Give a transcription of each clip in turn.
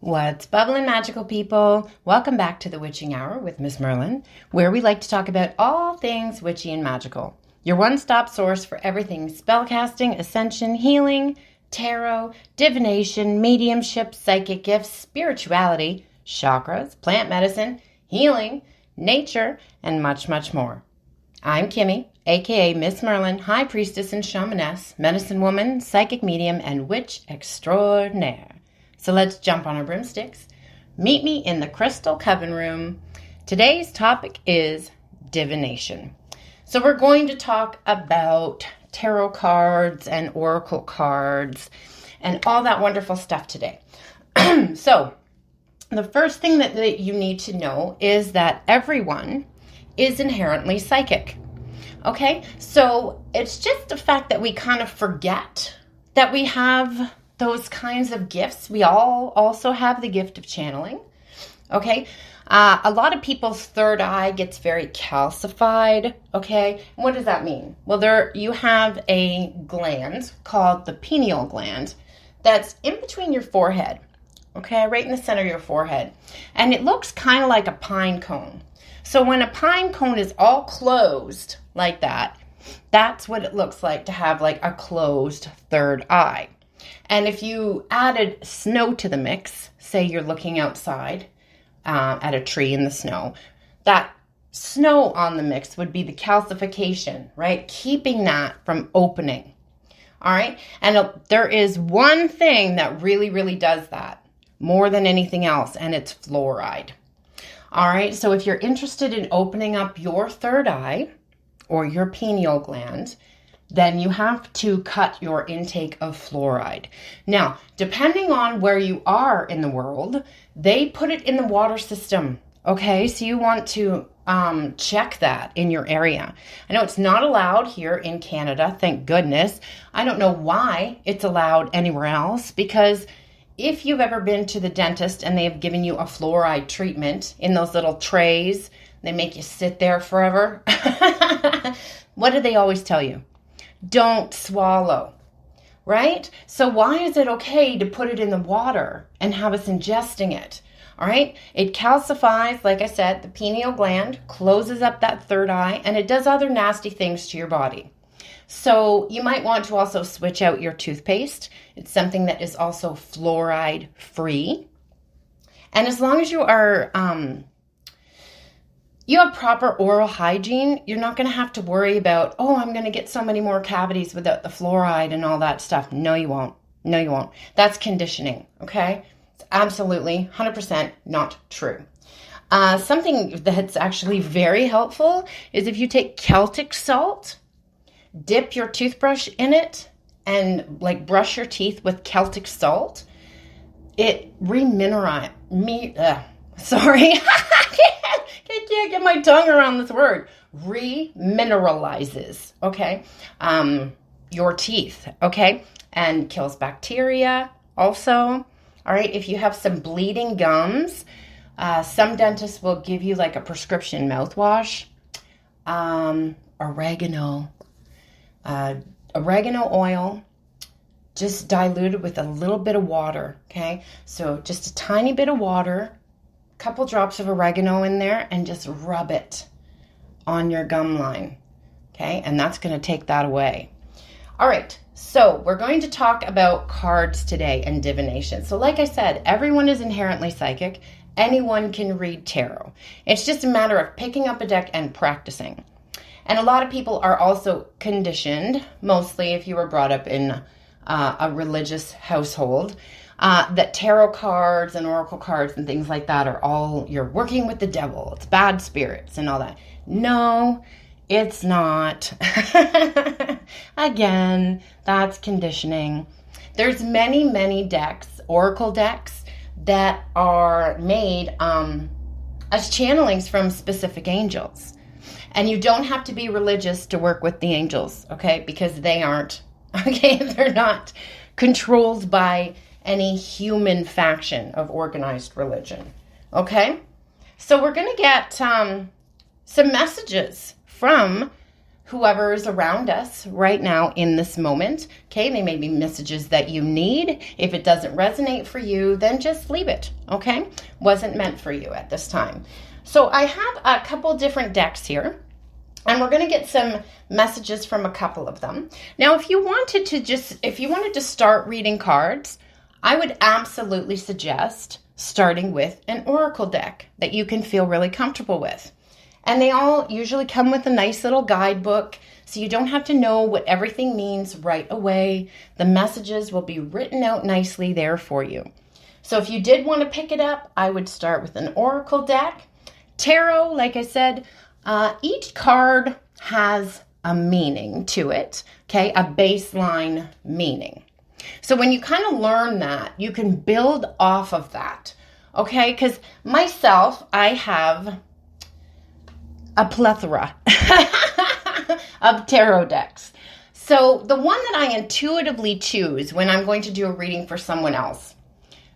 What's bubbling, magical people? Welcome back to the Witching Hour with Miss Merlin, where we like to talk about all things witchy and magical. Your one-stop source for everything spellcasting, ascension, healing, tarot, divination, mediumship, psychic gifts, spirituality, chakras, plant medicine, healing, nature, and much, much more. I'm Kimmy, aka Miss Merlin, High Priestess and Shamaness, Medicine Woman, Psychic Medium, and Witch Extraordinaire. So let's jump on our broomsticks. Meet me in the Crystal Coven Room. Today's topic is divination. So we're going to talk about tarot cards and oracle cards and all that wonderful stuff today. So the first thing that you need to know is that everyone is inherently psychic. Okay, so it's just the fact that we kind of forget that we have those kinds of gifts. We all also have the gift of channeling. Okay, a lot of people's third eye gets very calcified. Okay, what does that mean? Well, you have a gland called the pineal gland that's in between your forehead. Okay, right in the center of your forehead, and it looks kind of like a pine cone. So when a pine cone is all closed like that, that's what it looks like to have like a closed third eye. And if you added snow to the mix, say you're looking outside at a tree in the snow, that snow on the mix would be the calcification, right? Keeping that from opening. All right. And there is one thing that really, really does that more than anything else, and it's fluoride. All right. So if you're interested in opening up your third eye or your pineal gland, then you have to cut your intake of fluoride. Now, depending on where you are in the world, they put it in the water system. Okay, so you want to check that in your area. I know it's not allowed here in Canada, thank goodness. I don't know why it's allowed anywhere else, because if you've ever been to the dentist and they've given you a fluoride treatment in those little trays, they make you sit there forever. What do they always tell you? Don't swallow, right? So why is it okay to put it in the water and have us ingesting it? All right. It calcifies, like I said, the pineal gland, closes up that third eye, and it does other nasty things to your body. So you might want to also switch out your toothpaste. It's something that is also fluoride free. And as long as you are, you have proper oral hygiene, you're not going to have to worry about, oh, I'm going to get so many more cavities without the fluoride and all that stuff. No, you won't. No, you won't. That's conditioning, okay? It's absolutely 100% not true. Something that's actually very helpful is if you take Celtic salt, dip your toothbrush in it, and like brush your teeth with Celtic salt, it remineralizes. Sorry. I can't get my tongue around this word. Remineralizes, okay, your teeth, okay, and kills bacteria also. All right, if you have some bleeding gums, some dentists will give you like a prescription mouthwash, oregano oil, just diluted with a little bit of water, okay? So just a tiny bit of water, couple drops of oregano in there, and just rub it on your gum line, okay? And that's going to take that away. All right, so we're going to talk about cards today and divination. So like I said, everyone is inherently psychic. Anyone can read tarot. It's just a matter of picking up a deck and practicing. And a lot of people are also conditioned, mostly if you were brought up in a religious household, that tarot cards and oracle cards and things like that are all, you're working with the devil, it's bad spirits and all that. No, it's not. Again, that's conditioning. There's many, many decks, oracle decks, that are made as channelings from specific angels. And you don't have to be religious to work with the angels, okay? Because they aren't, okay? They're not controlled by any human faction of organized religion, okay? So we're going to get some messages from whoever is around us right now in this moment. Okay, they may be messages that you need. If it doesn't resonate for you, then just leave it. Okay, wasn't meant for you at this time. So I have a couple different decks here, and we're going to get some messages from a couple of them. Now, if you wanted to start reading cards, I would absolutely suggest starting with an oracle deck that you can feel really comfortable with. And they all usually come with a nice little guidebook, so you don't have to know what everything means right away. The messages will be written out nicely there for you. So if you did want to pick it up, I would start with an oracle deck. Tarot, like I said, each card has a meaning to it, okay? A baseline meaning. So when you kind of learn that, you can build off of that, okay? Because myself, I have a plethora of tarot decks. So the one that I intuitively choose when I'm going to do a reading for someone else.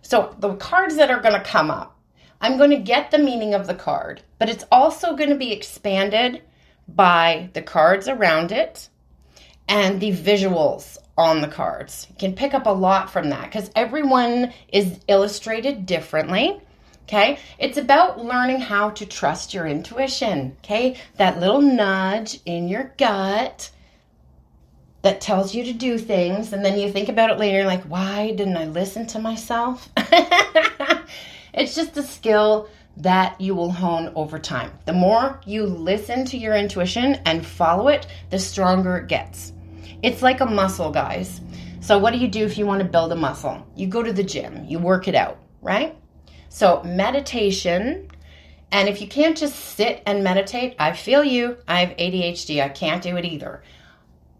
So the cards that are going to come up, I'm going to get the meaning of the card, but it's also going to be expanded by the cards around it and the visuals on the cards. You can pick up a lot from that because everyone is illustrated differently. Okay, it's about learning how to trust your intuition. Okay, that little nudge in your gut that tells you to do things, and then you think about it later, like, why didn't I listen to myself? It's just a skill that you will hone over time. The more you listen to your intuition and follow it, the stronger it gets. It's like a muscle, guys. So what do you do if you want to build a muscle? You go to the gym, you work it out, right? So meditation, and if you can't just sit and meditate, I feel you. I have ADHD. I can't do it either.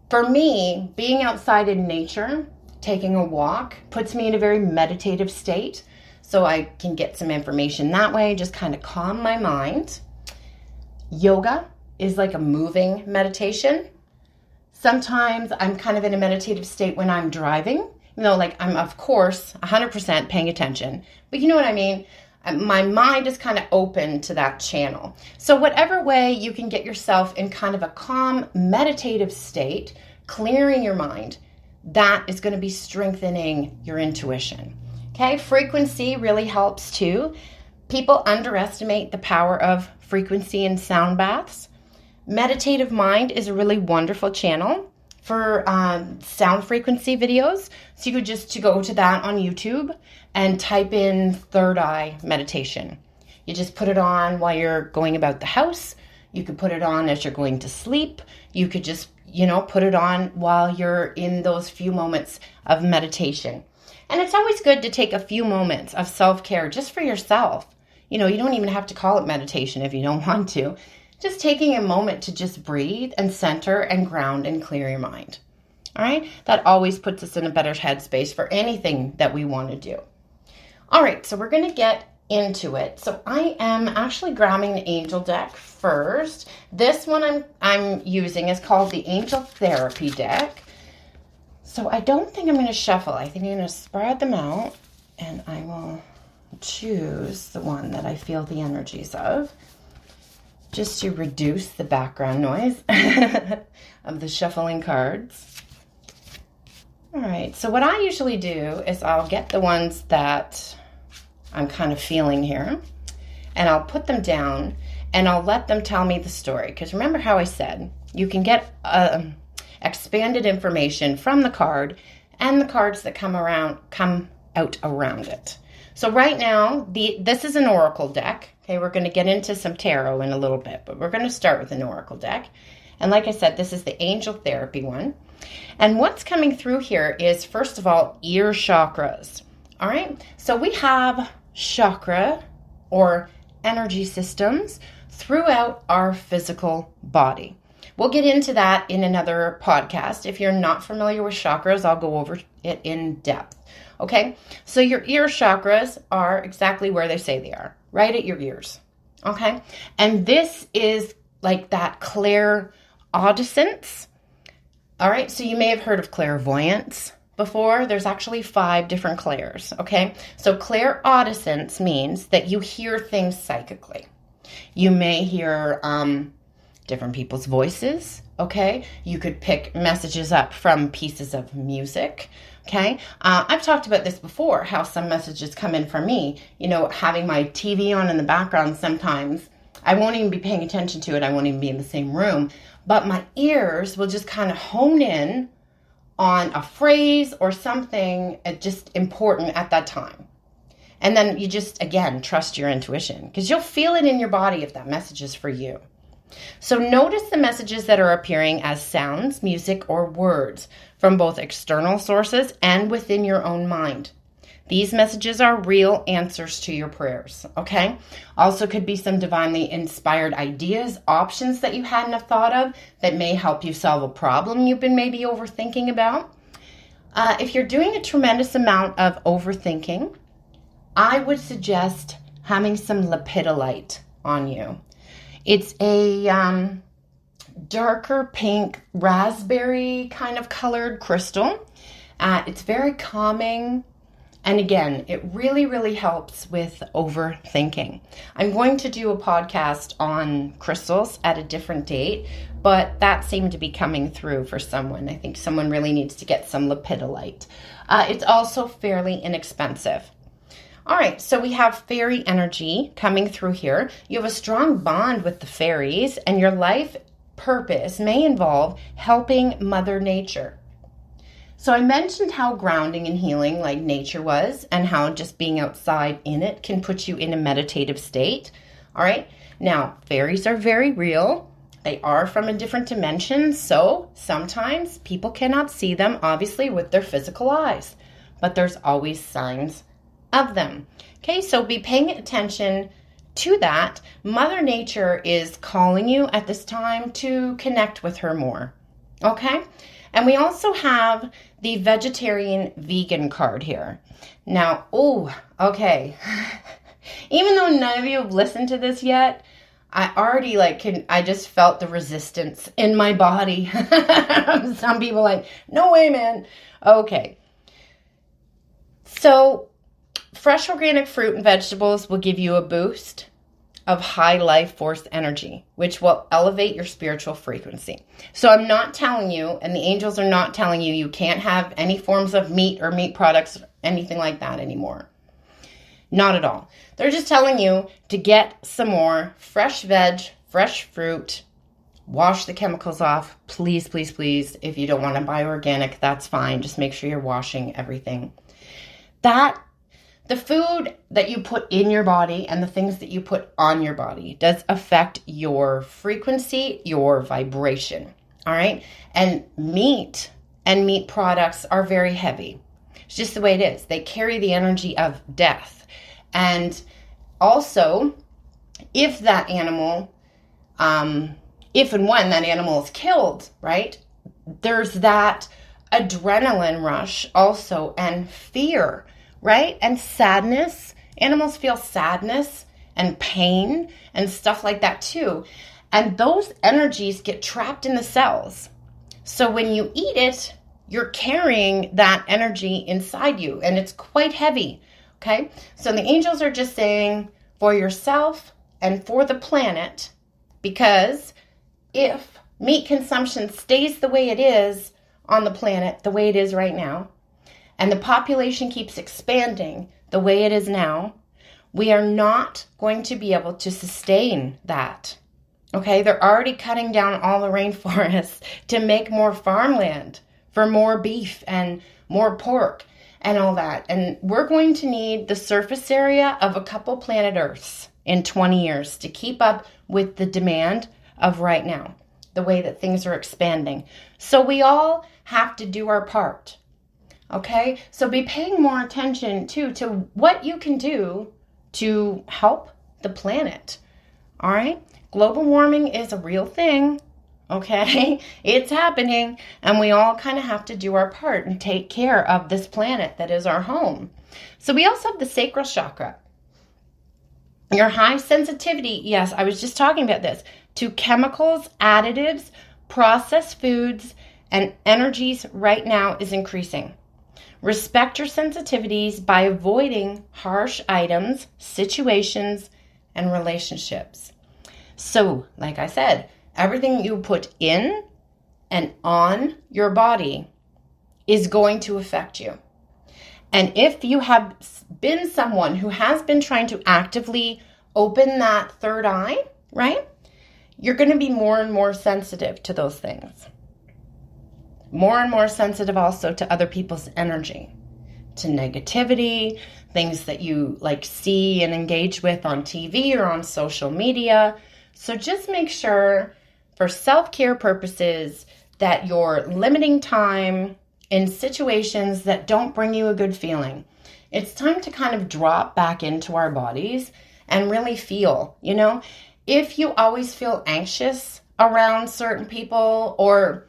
For me, being outside in nature, taking a walk, puts me in a very meditative state. So I can get some information that way, just kind of calm my mind. Yoga is like a moving meditation. Sometimes I'm kind of in a meditative state when I'm driving. Like I'm, of course, 100% paying attention. But you know what I mean? My mind is kind of open to that channel. So whatever way you can get yourself in kind of a calm, meditative state, clearing your mind, that is going to be strengthening your intuition. Okay, frequency really helps too. People underestimate the power of frequency in sound baths. Meditative Mind is a really wonderful channel for sound frequency videos. So you could just go to that on YouTube and type in third eye meditation. You just put it on while you're going about the house. You could put it on as you're going to sleep. You could just, put it on while you're in those few moments of meditation. And it's always good to take a few moments of self-care just for yourself. You don't even have to call it meditation if you don't want to. Just taking a moment to just breathe and center and ground and clear your mind. All right? That always puts us in a better headspace for anything that we want to do. All right, so we're going to get into it. So I am actually grabbing the angel deck first. This one I'm using is called the Angel Therapy deck. So I don't think I'm going to shuffle. I think I'm going to spread them out, and I will choose the one that I feel the energies of, just to reduce the background noise of the shuffling cards. All right, so what I usually do is I'll get the ones that I'm kind of feeling here, and I'll put them down, and I'll let them tell me the story. Because remember how I said, you can get expanded information from the card and the cards that come out around it. So right now, this is an oracle deck. Okay, we're going to get into some tarot in a little bit, but we're going to start with an oracle deck. And like I said, this is the Angel Therapy one. And what's coming through here is, first of all, ear chakras. All right, so we have chakra or energy systems throughout our physical body. We'll get into that in another podcast. If you're not familiar with chakras, I'll go over it in depth. Okay, so your ear chakras are exactly where they say they are, right at your ears. Okay, and this is like that clairaudiscence. All right, so you may have heard of clairvoyance before. There's actually 5 different clairs. Okay, so clairaudiscence means that you hear things psychically. You may hear different people's voices, okay? You could pick messages up from pieces of music, okay? I've talked about this before, how some messages come in for me. You know, having my TV on in the background sometimes, I won't even be paying attention to it. I won't even be in the same room. But my ears will just kind of hone in on a phrase or something just important at that time. And then you just, again, trust your intuition because you'll feel it in your body if that message is for you. So notice the messages that are appearing as sounds, music, or words from both external sources and within your own mind. These messages are real answers to your prayers, okay? Also could be some divinely inspired ideas, options that you hadn't have thought of that may help you solve a problem you've been maybe overthinking about. If you're doing a tremendous amount of overthinking, I would suggest having some lepidolite on you. It's a darker pink raspberry kind of colored crystal. It's very calming. And again, it really, really helps with overthinking. I'm going to do a podcast on crystals at a different date, but that seemed to be coming through for someone. I think someone really needs to get some lepidolite. It's also fairly inexpensive. All right, so we have fairy energy coming through here. You have a strong bond with the fairies, and your life purpose may involve helping Mother Nature. So I mentioned how grounding and healing like nature was, and how just being outside in it can put you in a meditative state. All right, now fairies are very real. They are from a different dimension, so sometimes people cannot see them, obviously, with their physical eyes, but there's always signs of them. Okay, so be paying attention to that. Mother Nature is calling you at this time to connect with her more. Okay, and we also have the vegetarian vegan card here. Now, okay. Even though none of you have listened to this yet, I already I just felt the resistance in my body. Some people like, no way, man. Okay. So fresh organic fruit and vegetables will give you a boost of high life force energy, which will elevate your spiritual frequency. So I'm not telling you, and the angels are not telling you, you can't have any forms of meat or meat products, anything like that anymore. Not at all. They're just telling you to get some more fresh veg, fresh fruit, wash the chemicals off. Please, please, please. If you don't want to buy organic, that's fine. Just make sure you're washing everything. The food that you put in your body and the things that you put on your body does affect your frequency, your vibration, all right? And meat products are very heavy. It's just the way it is. They carry the energy of death. And also, if that animal, if and when that animal is killed, right, there's that adrenaline rush also and fear, right? And sadness. Animals feel sadness and pain and stuff like that too. And those energies get trapped in the cells. So when you eat it, you're carrying that energy inside you, and it's quite heavy, okay? So the angels are just saying for yourself and for the planet, because if meat consumption stays the way it is on the planet, the way it is right now, and the population keeps expanding the way it is now, we are not going to be able to sustain that. Okay, they're already cutting down all the rainforests to make more farmland for more beef and more pork and all that. And we're going to need the surface area of a couple planet Earths in 20 years to keep up with the demand of right now, the way that things are expanding. So we all have to do our part. Okay, so be paying more attention too to what you can do to help the planet. All right, global warming is a real thing. Okay, it's happening, and we all kind of have to do our part and take care of this planet that is our home. So we also have the sacral chakra. Your high sensitivity, yes, I was just talking about this, to chemicals, additives, processed foods, and energies right now is increasing. Respect your sensitivities by avoiding harsh items, situations, and relationships. So, like I said, everything you put in and on your body is going to affect you. And if you have been someone who has been trying to actively open that third eye, right? You're going to be more and more sensitive to those things. More and more sensitive also to other people's energy, to negativity, things that you like see and engage with on TV or on social media. So just make sure for self-care purposes that you're limiting time in situations that don't bring you a good feeling. It's time to kind of drop back into our bodies and really feel, if you always feel anxious around certain people, or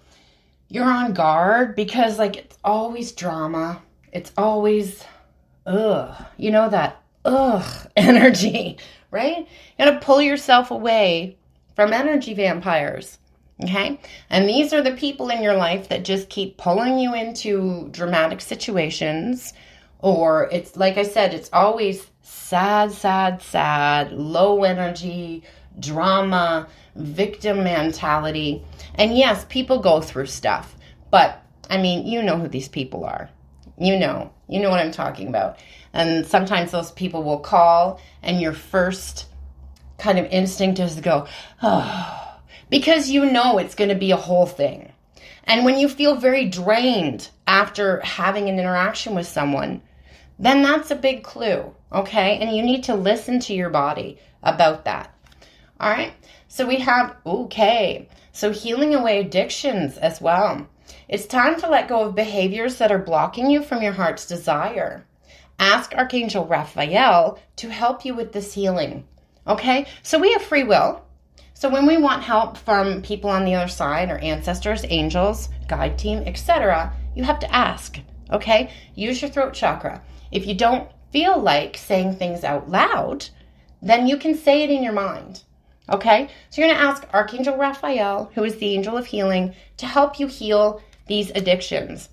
you're on guard because it's always drama, it's always, that energy, right? You gotta pull yourself away from energy vampires. Okay? And these are the people in your life that just keep pulling you into dramatic situations, or it's like I said, it's always sad, low energy, drama, victim mentality. And yes, people go through stuff, but you know who these people are. You know what I'm talking about. And sometimes those people will call and your first kind of instinct is to go, oh, because it's going to be a whole thing. And when you feel very drained after having an interaction with someone, then that's a big clue, okay? And you need to listen to your body about that. All right? So we have, so healing away addictions as well. It's time to let go of behaviors that are blocking you from your heart's desire. Ask Archangel Raphael to help you with this healing, okay? So we have free will. So when we want help from people on the other side, or ancestors, angels, guide team, etc., you have to ask, okay? Use your throat chakra. If you don't feel like saying things out loud, then you can say it in your mind, okay? So you're going to ask Archangel Raphael, who is the angel of healing, to help you heal these addictions.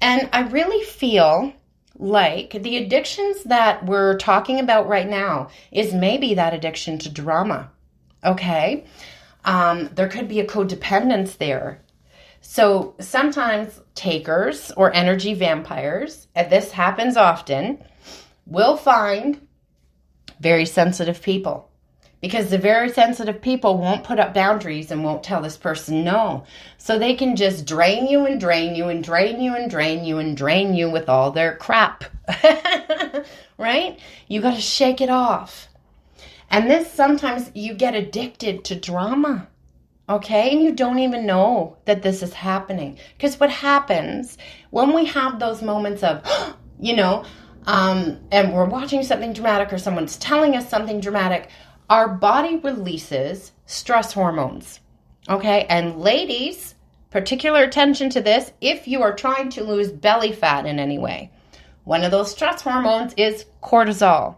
And I really feel like the addictions that we're talking about right now is maybe that addiction to drama. Okay, there could be a codependence there. So sometimes takers or energy vampires, and this happens often, will find very sensitive people, because the very sensitive people won't put up boundaries and won't tell this person no. So they can just drain you and drain you and drain you and drain you and drain you with all their crap, right? You got to shake it off. And this, sometimes you get addicted to drama, okay? And you don't even know that this is happening. Because what happens when we have those moments of, and we're watching something dramatic or someone's telling us something dramatic, our body releases stress hormones, okay? And ladies, particular attention to this if you are trying to lose belly fat in any way. One of those stress hormones is cortisol.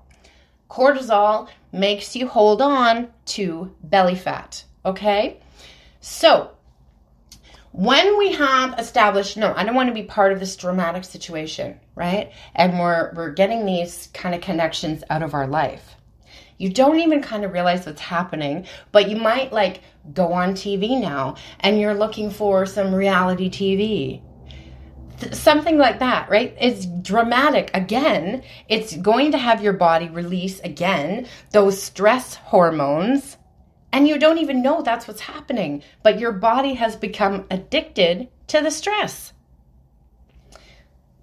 Cortisol makes you hold on to belly fat, okay? So when we have established, no, I don't want to be part of this dramatic situation, right? And we're getting these kind of connections out of our life. You don't even kind of realize what's happening, but you might go on TV now and you're looking for some reality TV. Something like that, right? It's dramatic. Again, it's going to have your body release again those stress hormones, and you don't even know that's what's happening, but your body has become addicted to the stress.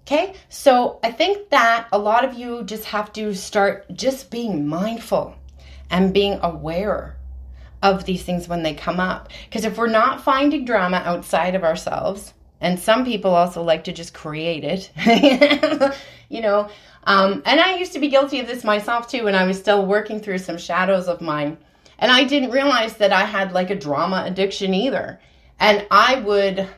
Okay, so I think that a lot of you just have to start just being mindful and being aware of these things when they come up. Because if we're not finding drama outside of ourselves, and some people also like to just create it, and I used to be guilty of this myself too when I was still working through some shadows of mine. And I didn't realize that I had a drama addiction either. And I would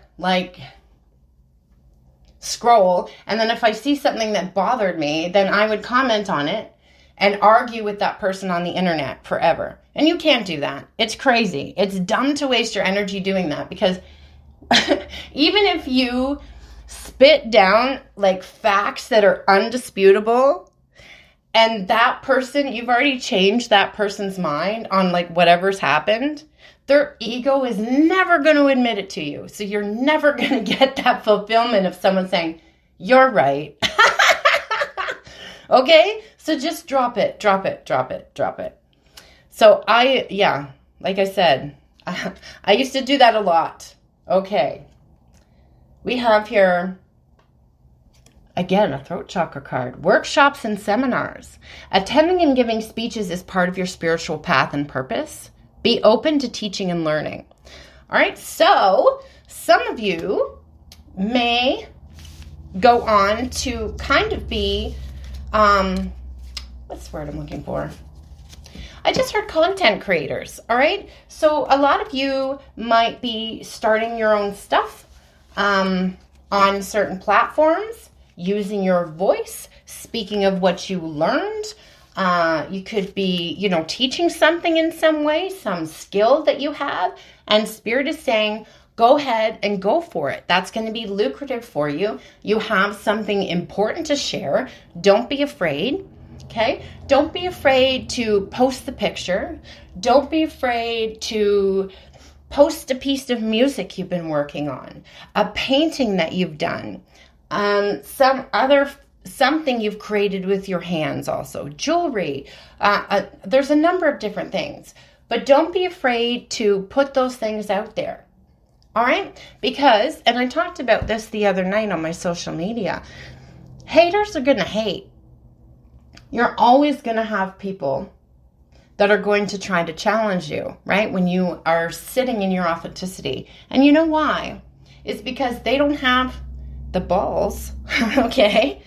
scroll, and then if I see something that bothered me, then I would comment on it and argue with that person on the internet forever. And you can't do that. It's crazy. It's dumb to waste your energy doing that, because even if you spit down facts that are undisputable, and that person, you've already changed that person's mind on whatever's happened, their ego is never going to admit it to you. So you're never going to get that fulfillment of someone saying, you're right. Okay? So just drop it, drop it, drop it, drop it. So like I said, I used to do that a lot. Okay. We have here, again, a throat chakra card. Workshops and seminars. Attending and giving speeches is part of your spiritual path and purpose. Be open to teaching and learning. All right, so some of you may go on to kind of be, what's the word I'm looking for? I just heard content creators, all right? So a lot of you might be starting your own stuff on certain platforms, using your voice, speaking of what you learned. You could be, teaching something in some way, some skill that you have, and Spirit is saying, go ahead and go for it. That's going to be lucrative for you. You have something important to share. Don't be afraid. Okay? Don't be afraid to post the picture. Don't be afraid to post a piece of music you've been working on, a painting that you've done, something you've created with your hands also, jewelry. There's a number of different things, but don't be afraid to put those things out there. All right? Because, and I talked about this the other night on my social media, haters are going to hate. You're always going to have people that are going to try to challenge you, right? When you are sitting in your authenticity. And you know why? It's because they don't have the balls, okay,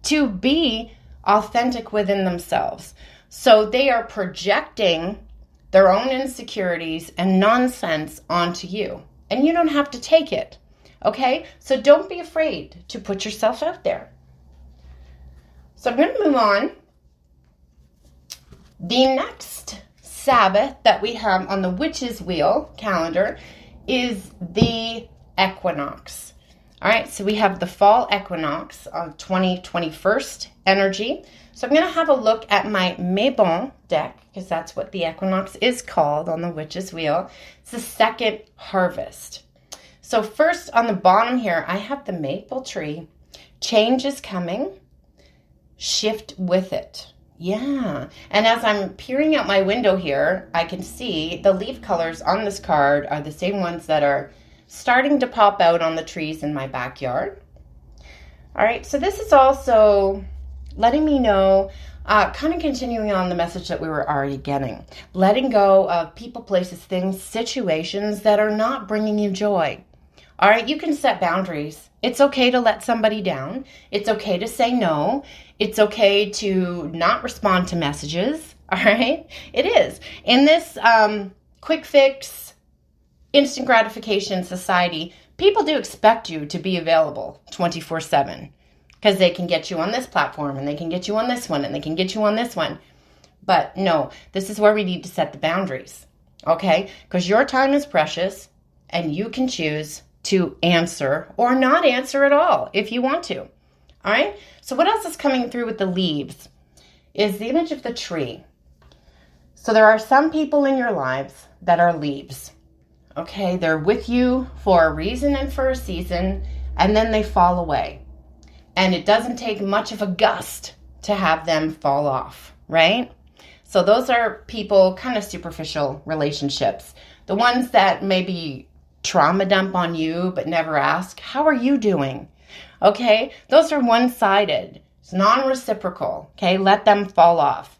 to be authentic within themselves. So they are projecting their own insecurities and nonsense onto you. And you don't have to take it, okay? So don't be afraid to put yourself out there. So I'm going to move on. The next Sabbath that we have on the Witch's Wheel calendar is the equinox. All right, so we have the fall equinox of 2021 energy. So I'm going to have a look at my Mabon deck, because that's what the equinox is called on the Witch's Wheel. It's the second harvest. So first on the bottom here, I have the maple tree. Change is coming. Shift with it. Yeah, and as I'm peering out my window here, I can see the leaf colors on this card are the same ones that are starting to pop out on the trees in my backyard. All right, so this is also letting me know, kind of continuing on the message that we were already getting. Letting go of people, places, things, situations that are not bringing you joy. All right, you can set boundaries. It's okay to let somebody down. It's okay to say no. It's okay to not respond to messages. All right, it is. In this quick fix, instant gratification society, people do expect you to be available 24/7 because they can get you on this platform and they can get you on this one and they can get you on this one. But no, this is where we need to set the boundaries, okay? Because your time is precious and you can choose to answer or not answer at all if you want to. All right? So what else is coming through with the leaves is the image of the tree. So there are some people in your lives that are leaves. Okay? They're with you for a reason and for a season, and then they fall away. And it doesn't take much of a gust to have them fall off, right? So those are people, kind of superficial relationships. The ones that maybe trauma dump on you but never ask, how are you doing? Okay, those are one-sided. It's non-reciprocal. Okay, let them fall off.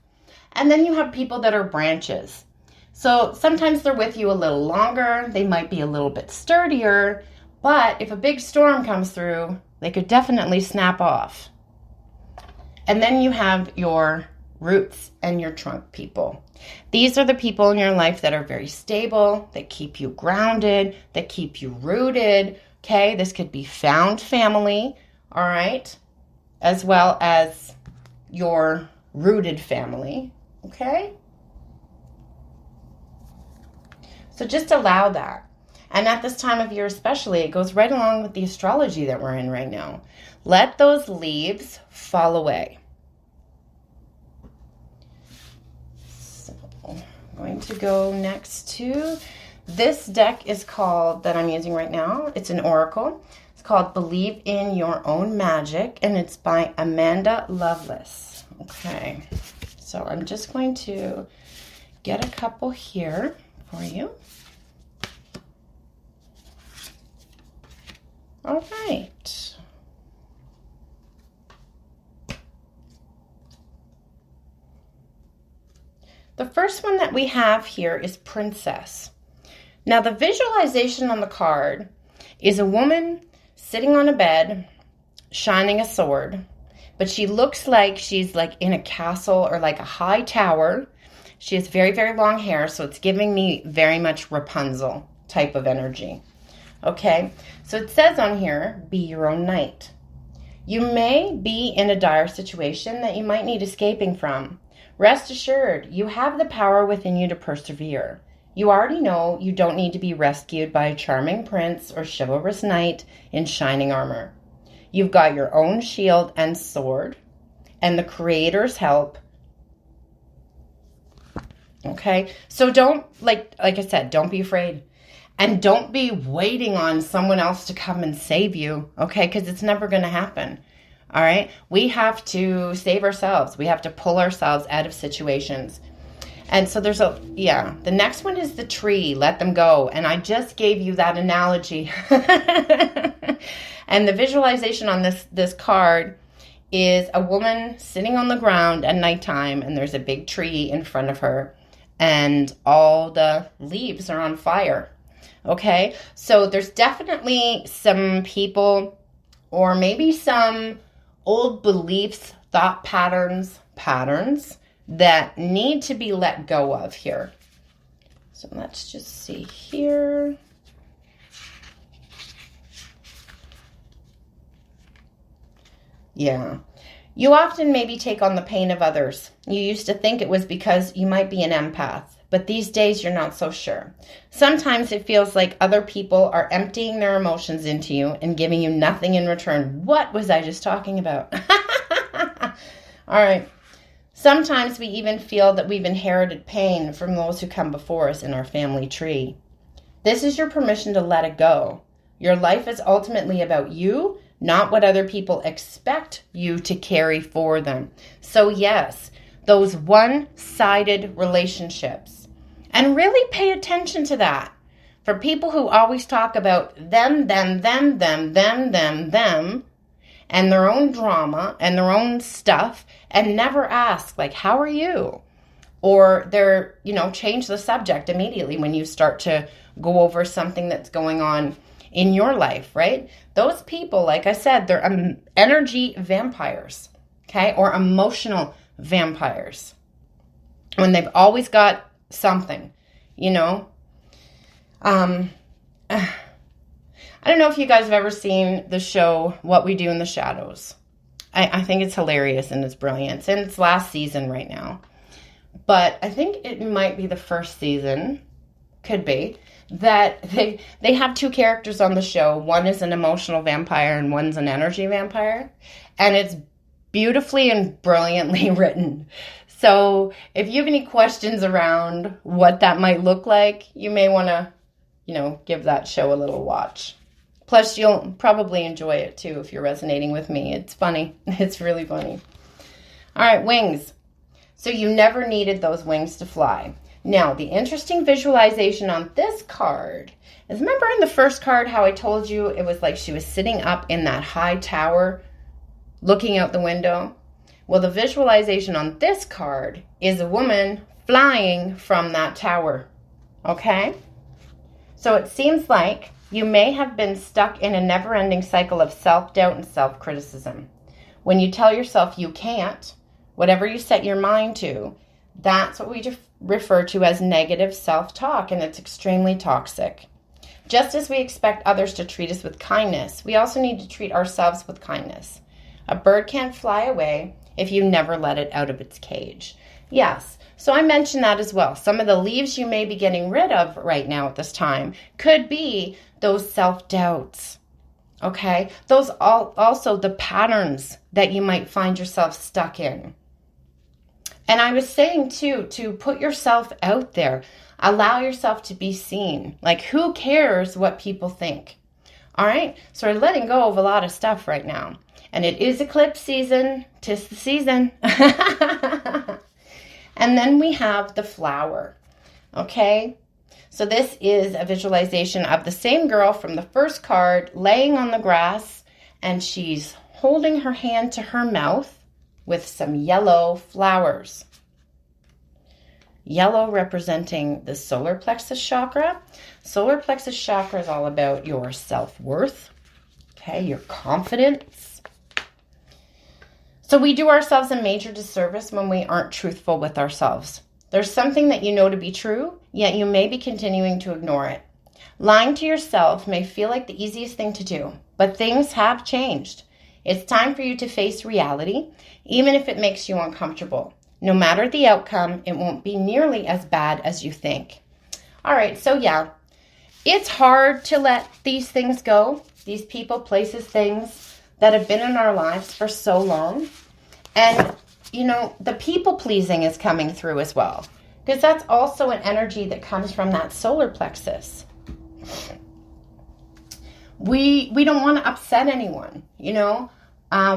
And then you have people that are branches. So sometimes they're with you a little longer. They might be a little bit sturdier, but if a big storm comes through, they could definitely snap off. And then you have your roots and your trunk people. These are the people in your life that are very stable, that keep you grounded, that keep you rooted. Okay, this could be found family, all right, as well as your rooted family, okay? So just allow that. And at this time of year especially, it goes right along with the astrology that we're in right now. Let those leaves fall away. So I'm going to go next to This deck is called, that I'm using right now, it's an oracle. It's called Believe in Your Own Magic, and it's by Amanda Lovelace. Okay, so I'm just going to get a couple here for you. All right. The first one that we have here is Princess. Now, the visualization on the card is a woman sitting on a bed, shining a sword, but she looks like she's like in a castle or like a high tower. She has very, very long hair, so it's giving me very much Rapunzel type of energy. Okay, so it says on here, be your own knight. You may be in a dire situation that you might need escaping from. Rest assured, you have the power within you to persevere. You already know you don't need to be rescued by a charming prince or chivalrous knight in shining armor. You've got your own shield and sword, and the Creator's help. Okay, so don't, like I said, don't be afraid. And don't be waiting on someone else to come and save you, okay? Because it's never going to happen, all right? We have to save ourselves. We have to pull ourselves out of situations. And so there's the next one is the tree, let them go. And I just gave you that analogy. And the visualization on this card is a woman sitting on the ground at nighttime, and there's a big tree in front of her, and all the leaves are on fire. Okay, so there's definitely some people or maybe some old beliefs, thought patterns that need to be let go of here. So let's just see here. Yeah. You often maybe take on the pain of others. You used to think it was because you might be an empath, but these days you're not so sure. Sometimes it feels like other people are emptying their emotions into you and giving you nothing in return. What was I just talking about? All right. Sometimes we even feel that we've inherited pain from those who come before us in our family tree. This is your permission to let it go. Your life is ultimately about you, not what other people expect you to carry for them. So yes, those one-sided relationships. And really pay attention to that. For people who always talk about them, and their own drama and their own stuff, and never ask, like, how are you? Or they're, change the subject immediately when you start to go over something that's going on in your life, right? Those people, like I said, they're energy vampires, okay? Or emotional vampires. When they've always got something, I don't know if you guys have ever seen the show What We Do in the Shadows. I think it's hilarious and it's brilliant. And it's last season right now. But I think it might be the first season, could be, that they have two characters on the show. One is an emotional vampire and one's an energy vampire. And it's beautifully and brilliantly written. So if you have any questions around what that might look like, you may want to, give that show a little watch. Plus, you'll probably enjoy it too if you're resonating with me. It's funny. It's really funny. All right, wings. So you never needed those wings to fly. Now, the interesting visualization on this card is, remember in the first card how I told you it was like she was sitting up in that high tower looking out the window? Well, the visualization on this card is a woman flying from that tower, okay? So it seems like you may have been stuck in a never-ending cycle of self-doubt and self-criticism. When you tell yourself you can't, whatever you set your mind to, that's what we refer to as negative self-talk, and it's extremely toxic. Just as we expect others to treat us with kindness, we also need to treat ourselves with kindness. A bird can't fly away if you never let it out of its cage. Yes, so I mentioned that as well. Some of the leaves you may be getting rid of right now at this time could be those self-doubts, okay? Those also the patterns that you might find yourself stuck in. And I was saying too, to put yourself out there. Allow yourself to be seen. Like, who cares what people think? All right? So we're letting go of a lot of stuff right now. And it is eclipse season. 'Tis the season. And then we have the flower. Okay? So this is a visualization of the same girl from the first card laying on the grass, and she's holding her hand to her mouth with some yellow flowers. Yellow representing the solar plexus chakra. Solar plexus chakra is all about your self-worth, okay, your confidence. So we do ourselves a major disservice when we aren't truthful with ourselves. There's something that you know to be true, yet you may be continuing to ignore it. Lying to yourself may feel like the easiest thing to do, but things have changed. It's time for you to face reality, even if it makes you uncomfortable. No matter the outcome, it won't be nearly as bad as you think. All right, so yeah, it's hard to let these things go, these people, places, things that have been in our lives for so long. And, you know, the people pleasing is coming through as well, because that's also an energy that comes from that solar plexus. We don't want to upset anyone, you know.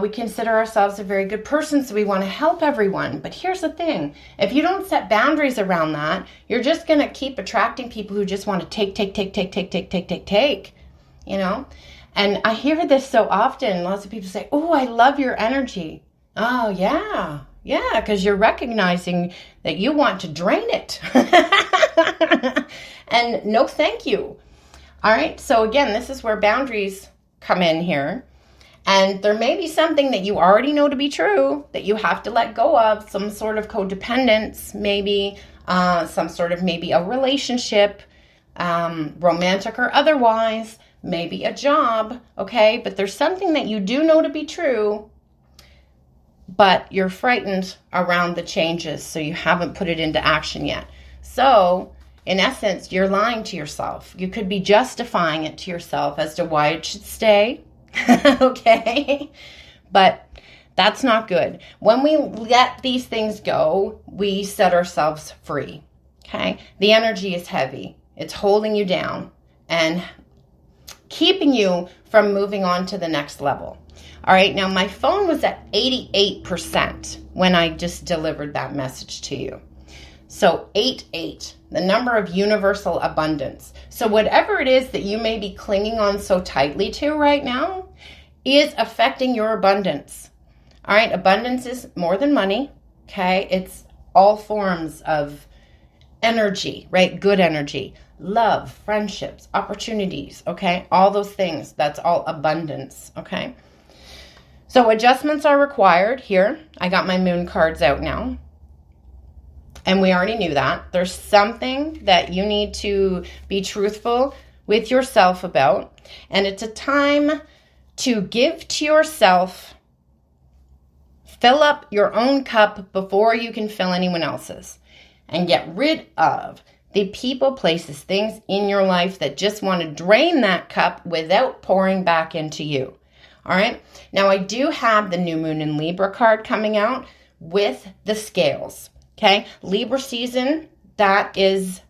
We consider ourselves a very good person, so we want to help everyone. But here's the thing. If you don't set boundaries around that, you're just going to keep attracting people who just want to take, you know. And I hear this so often. Lots of people say, oh, I love your energy. Oh, yeah, because you're recognizing that you want to drain it. And no thank you. All right, so again, this is where boundaries come in here. And there may be something that you already know to be true that you have to let go of, some sort of codependence, maybe some sort of maybe a relationship, romantic or otherwise, maybe a job, okay? But there's something that you do know to be true, but you're frightened around the changes, so you haven't put it into action yet. So, in essence, you're lying to yourself. You could be justifying it to yourself as to why it should stay. Okay, but that's not good. When we let these things go, we set ourselves free. Okay, the energy is heavy. It's holding you down and keeping you from moving on to the next level. All right, now my phone was at 88% when I just delivered that message to you. So 88, the number of universal abundance. So whatever it is that you may be clinging on so tightly to right now is affecting your abundance. All right, abundance is more than money, okay? It's all forms of energy, right? Good energy, love, friendships, opportunities, okay? All those things, that's all abundance, okay? So adjustments are required here. I got my moon cards out now. And we already knew that. There's something that you need to be truthful with yourself about. And it's a time to give to yourself, fill up your own cup before you can fill anyone else's. And get rid of the people, places, things in your life that just want to drain that cup without pouring back into you. All right. Now, I do have the new moon in Libra card coming out with the scales. Okay, Libra season, that is,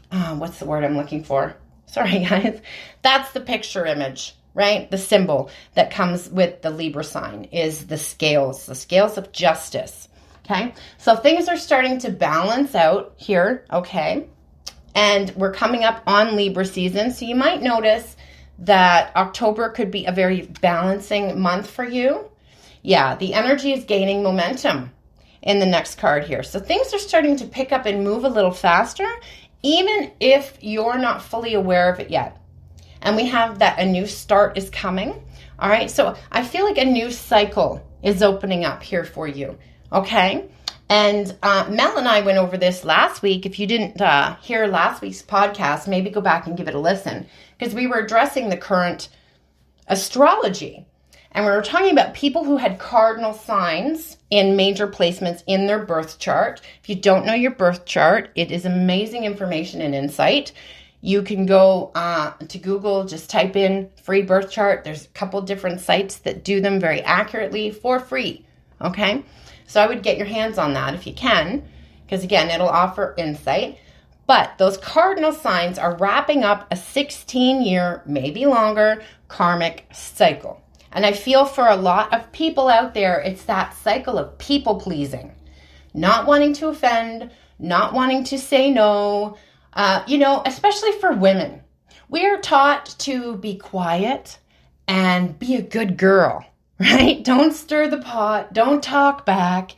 what's the word I'm looking for? Sorry, guys. That's the picture image, right? The symbol that comes with the Libra sign is the scales of justice, okay? So things are starting to balance out here, okay? And we're coming up on Libra season, so you might notice that October could be a very balancing month for you. Yeah, the energy is gaining momentum in the next card here. So things are starting to pick up and move a little faster, even if you're not fully aware of it yet. And we have that a new start is coming. All right, so I feel like a new cycle is opening up here for you, okay? And Mel and I went over this last week. If you didn't hear last week's podcast, maybe go back and give it a listen, because we were addressing the current astrology. And we were talking about people who had cardinal signs in major placements in their birth chart. If you don't know your birth chart, it is amazing information and insight. You can go to Google, just type in free birth chart. There's a couple different sites that do them very accurately for free, okay? So I would get your hands on that if you can, because again, it'll offer insight. But those cardinal signs are wrapping up a 16-year, maybe longer, karmic cycle. And I feel for a lot of people out there, it's that cycle of people pleasing, not wanting to offend, not wanting to say no, especially for women. We are taught to be quiet and be a good girl, right? Don't stir the pot, don't talk back.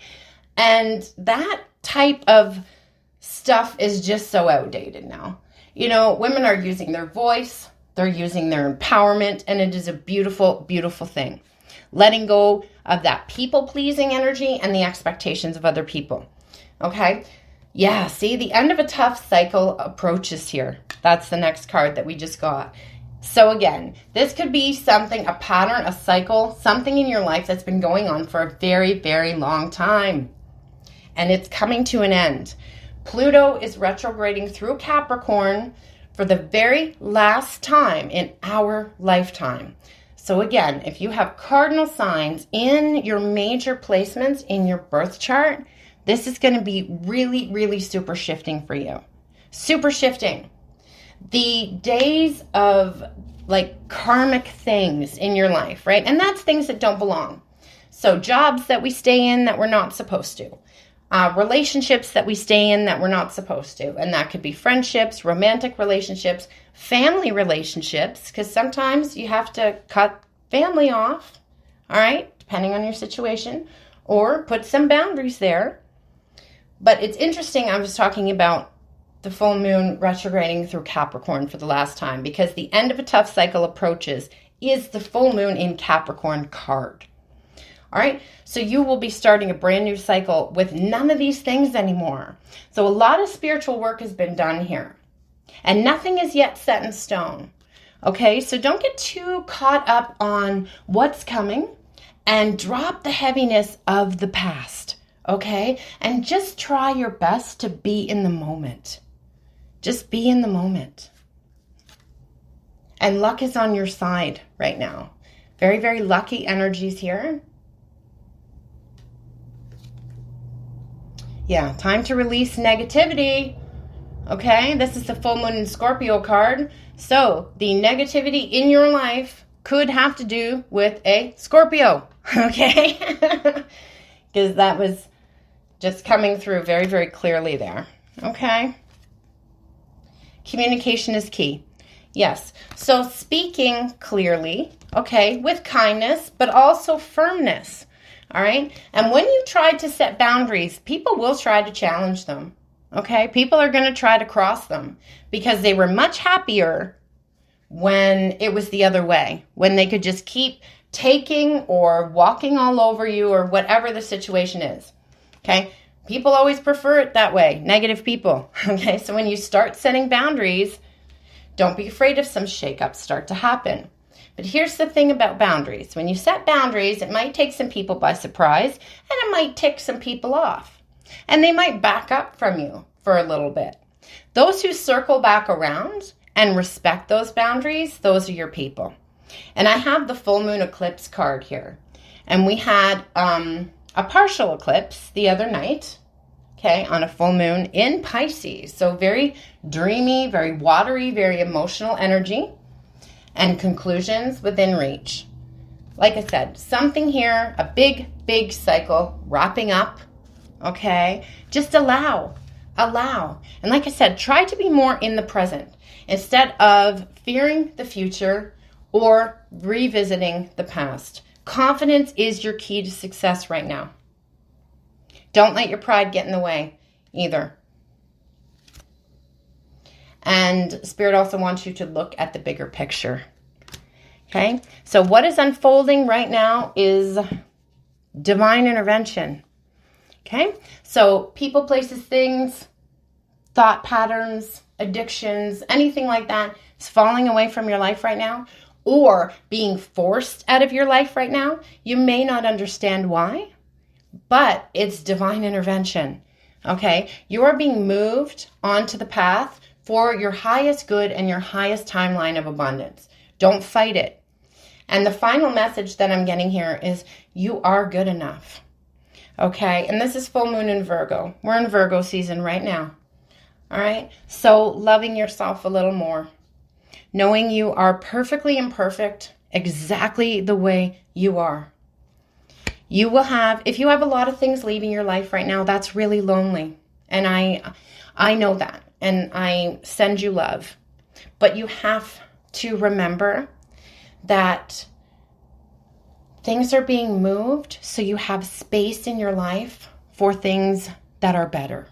And that type of stuff is just so outdated now. Women are using their voice, they're using their empowerment, and it is a beautiful, beautiful thing. Letting go of that people-pleasing energy and the expectations of other people. Okay? Yeah, see, the end of a tough cycle approaches here. That's the next card that we just got. So again, this could be something, a pattern, a cycle, something in your life that's been going on for a very, very long time. And it's coming to an end. Pluto is retrograding through Capricorn for the very last time in our lifetime. So again, if you have cardinal signs in your major placements in your birth chart, this is going to be really, really super shifting for you. Super shifting. The days of karmic things in your life, right? And that's things that don't belong. So jobs that we stay in that we're not supposed to. Relationships that we stay in that we're not supposed to. And that could be friendships, romantic relationships, family relationships, because sometimes you have to cut family off, all right, depending on your situation, or put some boundaries there. But it's interesting, I was talking about the full moon retrograding through Capricorn for the last time, because the end of a tough cycle approaches is the full moon in Capricorn card. All right, so you will be starting a brand new cycle with none of these things anymore. So a lot of spiritual work has been done here, and nothing is yet set in stone. Okay, so don't get too caught up on what's coming and drop the heaviness of the past, okay? And just try your best to be in the moment. Just be in the moment. And luck is on your side right now. Very, very lucky energies here. Yeah, time to release negativity. Okay, this is the full moon in Scorpio card. So the negativity in your life could have to do with a Scorpio. Okay, because that was just coming through very, very clearly there. Okay, communication is key. Yes, so speaking clearly, okay, with kindness, but also firmness. All right. And when you try to set boundaries, people will try to challenge them. Okay. People are going to try to cross them because they were much happier when it was the other way, when they could just keep taking or walking all over you or whatever the situation is. Okay. People always prefer it that way. Negative people. Okay. So when you start setting boundaries, don't be afraid if some shakeups start to happen. But here's the thing about boundaries. When you set boundaries, it might take some people by surprise, and it might tick some people off. And they might back up from you for a little bit. Those who circle back around and respect those boundaries, those are your people. And I have the full moon eclipse card here. And we had a partial eclipse the other night, okay, on a full moon in Pisces. So very dreamy, very watery, very emotional energy. And conclusions within reach. Like I said, something here, a big, big cycle wrapping up, okay? Just allow. And like I said, try to be more in the present instead of fearing the future or revisiting the past. Confidence is your key to success right now. Don't let your pride get in the way either. And Spirit also wants you to look at the bigger picture. Okay? So what is unfolding right now is divine intervention. Okay? So people, places, things, thought patterns, addictions, anything like that is falling away from your life right now or being forced out of your life right now. You may not understand why, but it's divine intervention. Okay? You are being moved onto the path for your highest good and your highest timeline of abundance. Don't fight it. And the final message that I'm getting here is you are good enough. Okay? And this is full moon in Virgo. We're in Virgo season right now. All right? So loving yourself a little more. Knowing you are perfectly imperfect, exactly the way you are. You will have, if you have a lot of things leaving your life right now, that's really lonely. And I know that. And I send you love. But you have to remember that things are being moved so you have space in your life for things that are better.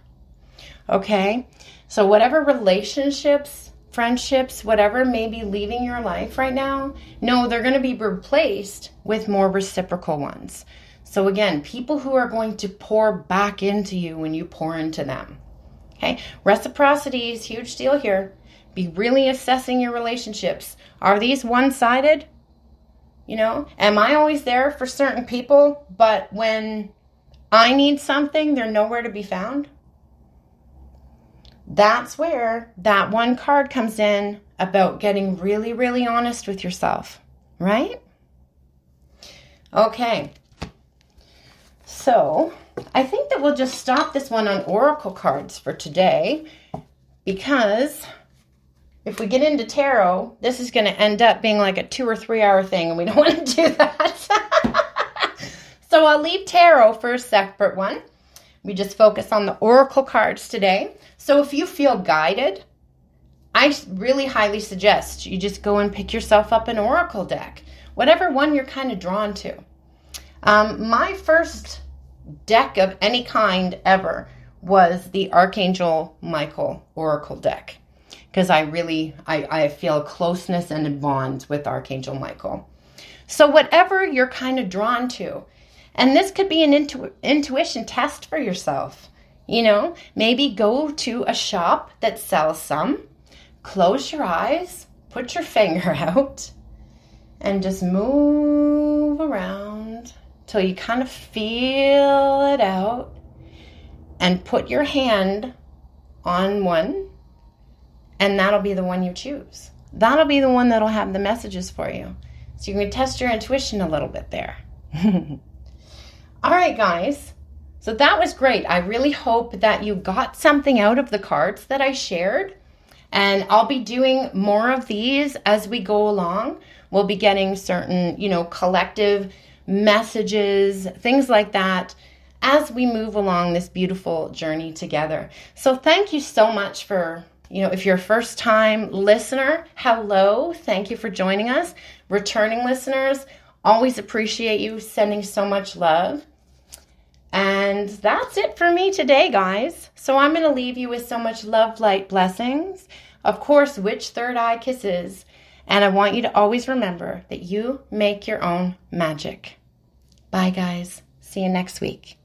Okay? So whatever relationships, friendships, whatever may be leaving your life right now, no, they're going to be replaced with more reciprocal ones. So again, people who are going to pour back into you when you pour into them. Okay? Reciprocity is a huge deal here. Be really assessing your relationships. Are these one-sided? You know, am I always there for certain people, but when I need something, they're nowhere to be found? That's where that one card comes in about getting really, really honest with yourself, right? Okay. So I think that we'll just stop this one on Oracle cards for today, because if we get into tarot, this is going to end up being like a 2 or 3 hour thing, and we don't want to do that. So I'll leave tarot for a separate one. We just focus on the Oracle cards today. So if you feel guided, I really highly suggest you just go and pick yourself up an Oracle deck, whatever one you're kind of drawn to. My first deck of any kind ever was the Archangel Michael Oracle deck, because I feel a closeness and a bond with Archangel Michael. So whatever you're kind of drawn to, and this could be an intuition test for yourself. You know, maybe go to a shop that sells some, close your eyes, put your finger out, and just move around till you kind of feel it out, and put your hand on one, and that'll be the one you choose. That'll be the one that'll have the messages for you. So you can test your intuition a little bit there. All right, guys. So that was great. I really hope that you got something out of the cards that I shared. And I'll be doing more of these as we go along. We'll be getting certain, collective messages, things like that, as we move along this beautiful journey together. So thank you so much for, if you're a first-time listener, hello. Thank you for joining us. Returning listeners, always appreciate you sending so much love. And that's it for me today, guys. So I'm going to leave you with so much love, light, blessings. Of course, witch third eye kisses. And I want you to always remember that you make your own magic. Bye, guys. See you next week.